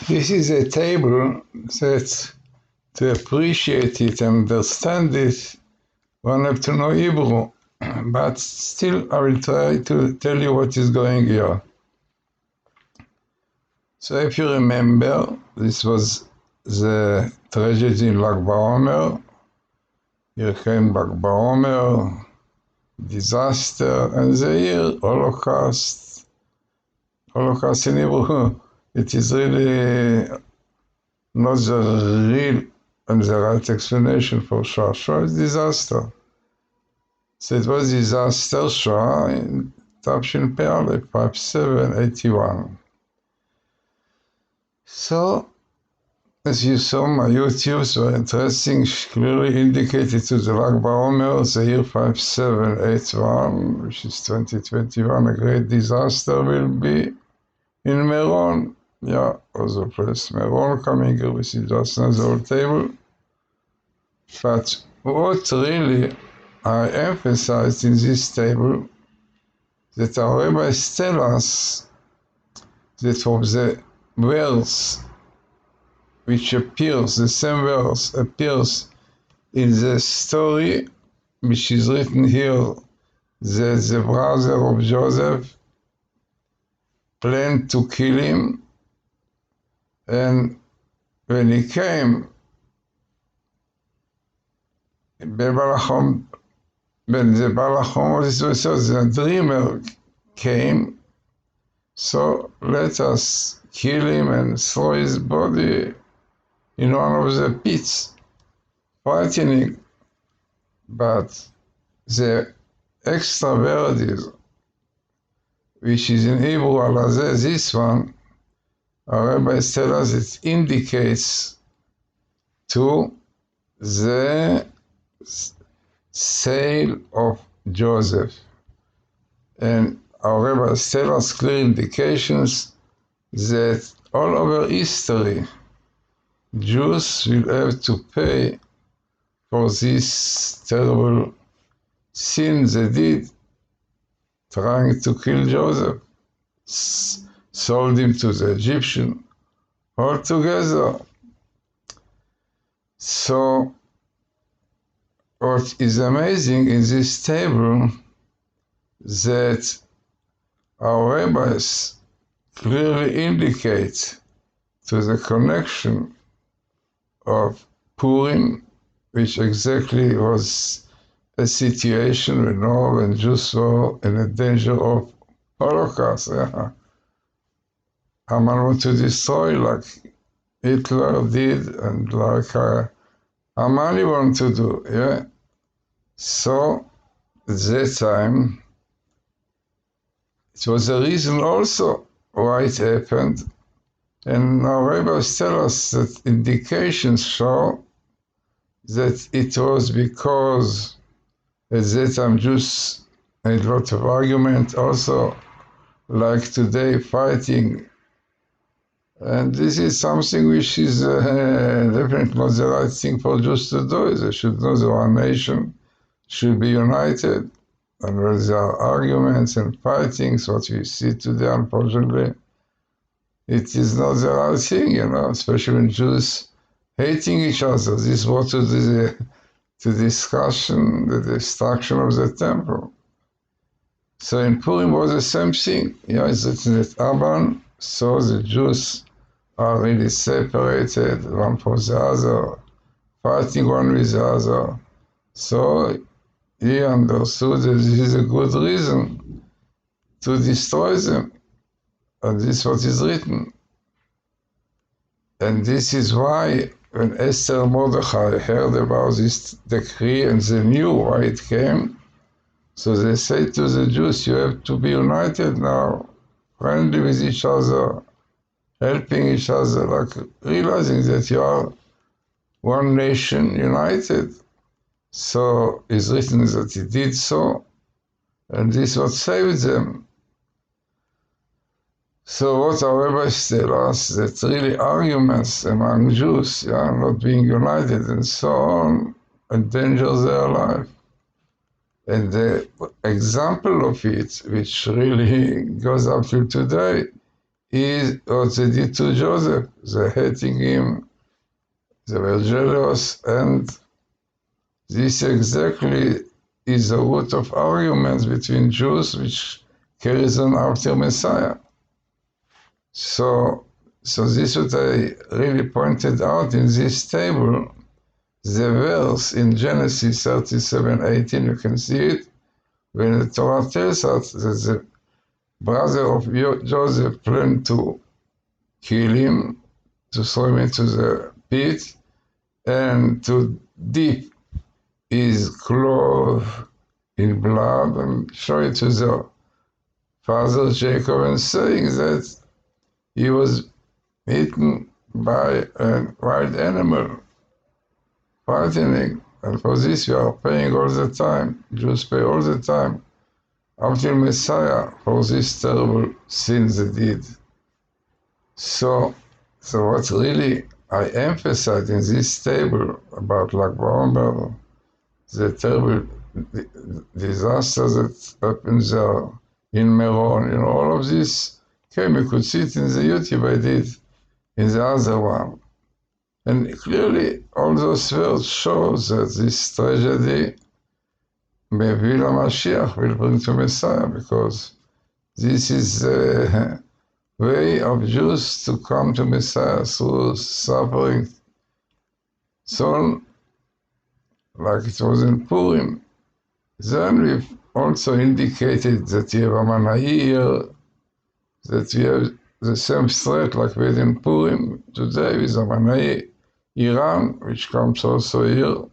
This is a table that to appreciate it and understand it, one have to know Hebrew. But still, I will try to tell you what is going here. So if you remember, this was the tragedy in Lag BaOmer. Here came Lag BaOmer, disaster, and the year Holocaust in Hebrew. It is really not the real and the right explanation for Shoah. Shoah is disaster. So it was disaster Shoah in Tafshin Pe'alef, 5781. So, as you saw, my YouTubes were interesting, clearly indicated to the Lag BaOmer, the year 5781, which is 2021, a great disaster will be in Miron. Yeah, other place, Miron coming here, we see just now the whole table. But what really I emphasized in this table, that our rabbis tell us that from the verse which appears, the same verse appears in the story which is written here, that the brother of Joseph planned to kill him, and when he came, when the Balachom, the dreamer came, so let us kill him and throw his body in one of the pits, frightening. But the extra word is, which is in Hebrew, alazeh, this one, our rabbis tell us it indicates to the sale of Joseph. And our rabbis tell us clear indications that all over history, Jews will have to pay for this terrible sin they did, trying to kill Joseph, sold him to the Egyptian, all together. So, what is amazing in this table, that our rabbis clearly indicate to the connection of Purim, which exactly was a situation when Jews were in a danger of Holocaust. Yeah. Haman wanted to destroy like Hitler did, and like Haman wanted to do. Yeah. So at that time, it was a reason also why it happened. And our rabbis tell us that indications show that it was because at that time Jews made a lot of argument, also like today, fighting. And this is something which is definitely not the right thing for Jews to do. They should know that one nation should be united. And where there are arguments and fightings, what we see today, unfortunately, it is not the right thing, especially when Jews hating each other. This brought to the discussion, the destruction of the temple. So in Purim was the same thing. It's written that Haman saw the Jews are really separated, one from the other, fighting one with the other. So he understood that this is a good reason to destroy them. And this is what is written. And this is why when Esther and Mordechai heard about this decree and they knew why it came, so they say to the Jews, you have to be united now, friendly with each other, helping each other, like realizing that you are one nation united. So it's written that he did so, and this is what saved them. So what our rabbis tell us, that really arguments among Jews, not being united and so on, endanger their life. And the example of it, which really goes up till today, is what they did to Joseph. They hating him, they were jealous, and this exactly is the root of arguments between Jews which carries on after Messiah. So this is what I really pointed out in this table. The verse in Genesis 37:18, you can see it, when the Torah tells us that the brother of Joseph planned to kill him, to throw him into the pit, and to dip his clothes in blood and show it to the father Jacob, and saying that he was eaten by a wild animal, frightening. And for this we are paying all the time. Jews pay all the time until Messiah for this terrible sin they did. So what really I emphasize in this table about Lag BaOmer, the terrible disaster that happened there in Miron, all of this came. You could see it in the YouTube I did, in the other one. And clearly, all those words show that this tragedy, maybe the Mashiach will bring to Messiah, because this is the way of Jews to come to Messiah through suffering. So, like it was in Purim, then we've also indicated that we have a Manai here, that we have the same threat like we had in Purim today with a Manai Iran, which comes also here,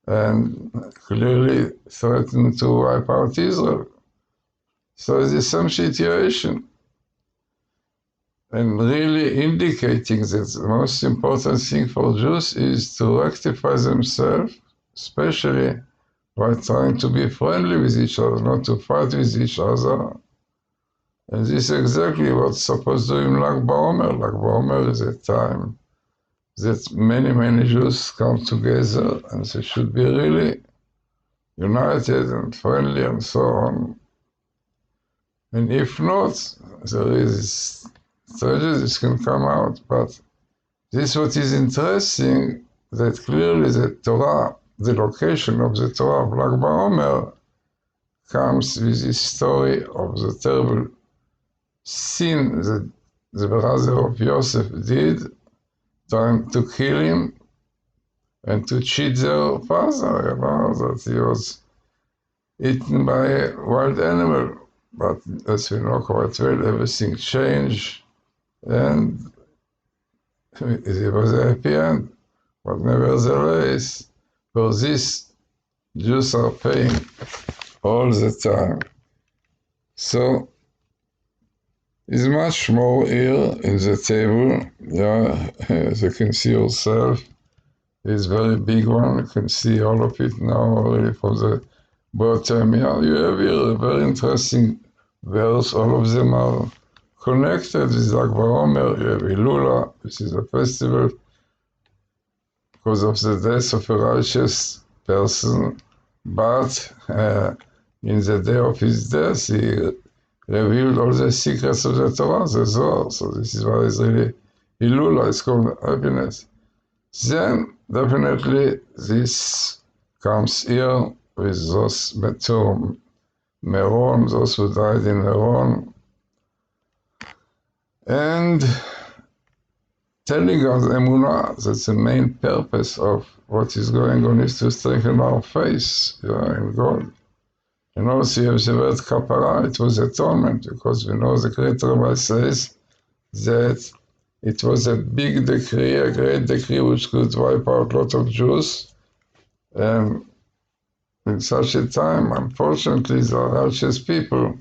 and clearly threatened to wipe out Israel. So it's the same situation, and really indicating that the most important thing for Jews is to rectify themselves, especially by trying to be friendly with each other, not to fight with each other. And this is exactly what's supposed to do in Lag BaOmer. Lag BaOmer is a time that many Jews come together, and they should be really united and friendly and so on. And if not, there is tragedies can come out. But this is what is interesting, that clearly the Torah, the location of the Torah of Lag BaOmer, comes with this story of the terrible sin that the brother of Joseph did, trying to kill him and to cheat their father, that he was eaten by a wild animal. But as we know quite well, everything changed, and it was a happy end. But nevertheless, for this, Jews are paying all the time. So, is much more here in the table. Yeah, as you can see yourself, it's very big one. You can see all of it now already from the bottom. Yeah, you have here a very interesting verse. All of them are connected with Lag BaOmer. You have Ilula, which is a festival because of the death of a righteous person. But in the day of his death, he revealed all the secrets of the Torah, the Zohar. So this is why it's really Ilula, it's called happiness. Then definitely this comes here with those to Miron, those who died in Miron, and telling us Emunah, that's the main purpose of what is going on, is to strengthen our faith in God. And also you have the word kapara, it was atonement, because we know the great Rabbi says that it was a big decree, a great decree which could wipe out a lot of Jews. And in such a time, unfortunately, there are righteous people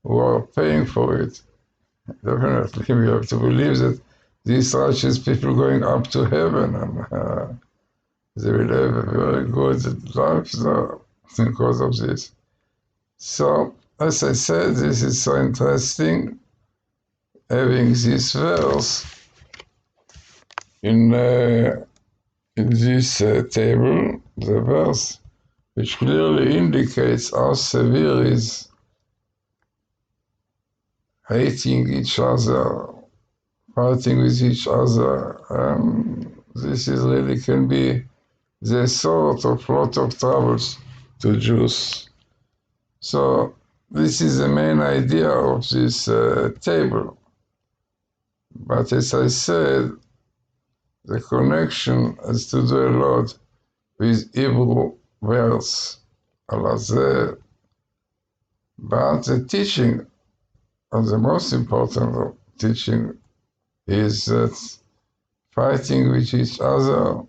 who are paying for it. Definitely, we have to believe that these righteous people going up to heaven, and they will have a very good life there because of this. So, as I said, this is so interesting, having this verse in this table, the verse, which clearly indicates how severe is hating each other, fighting with each other. This is really can be the sort of lot of troubles to Jews. So this is the main idea of this table. But as I said, the connection has to do a lot with Hebrew words, Alazeh. But the teaching, and the most important teaching, is that fighting with each other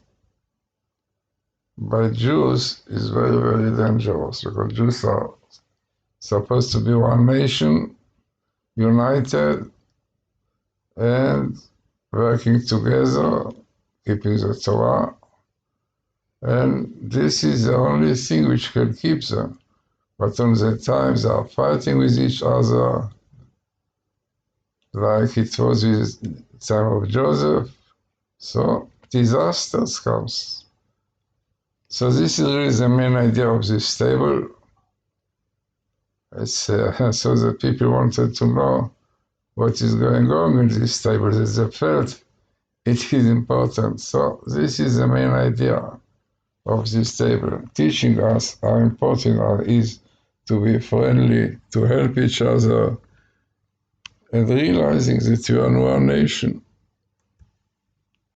by Jews is very, very dangerous, because Jews are supposed to be one nation, united, and working together, keeping the Torah. And this is the only thing which can keep them. But on the times they are fighting with each other, like it was with the time of Josef, so disasters comes. So this is really the main idea of this table. It's, so the people wanted to know what is going on in this table. They felt it is important. So this is the main idea of this table, teaching us how important it is to be friendly, to help each other, and realizing that we are one nation.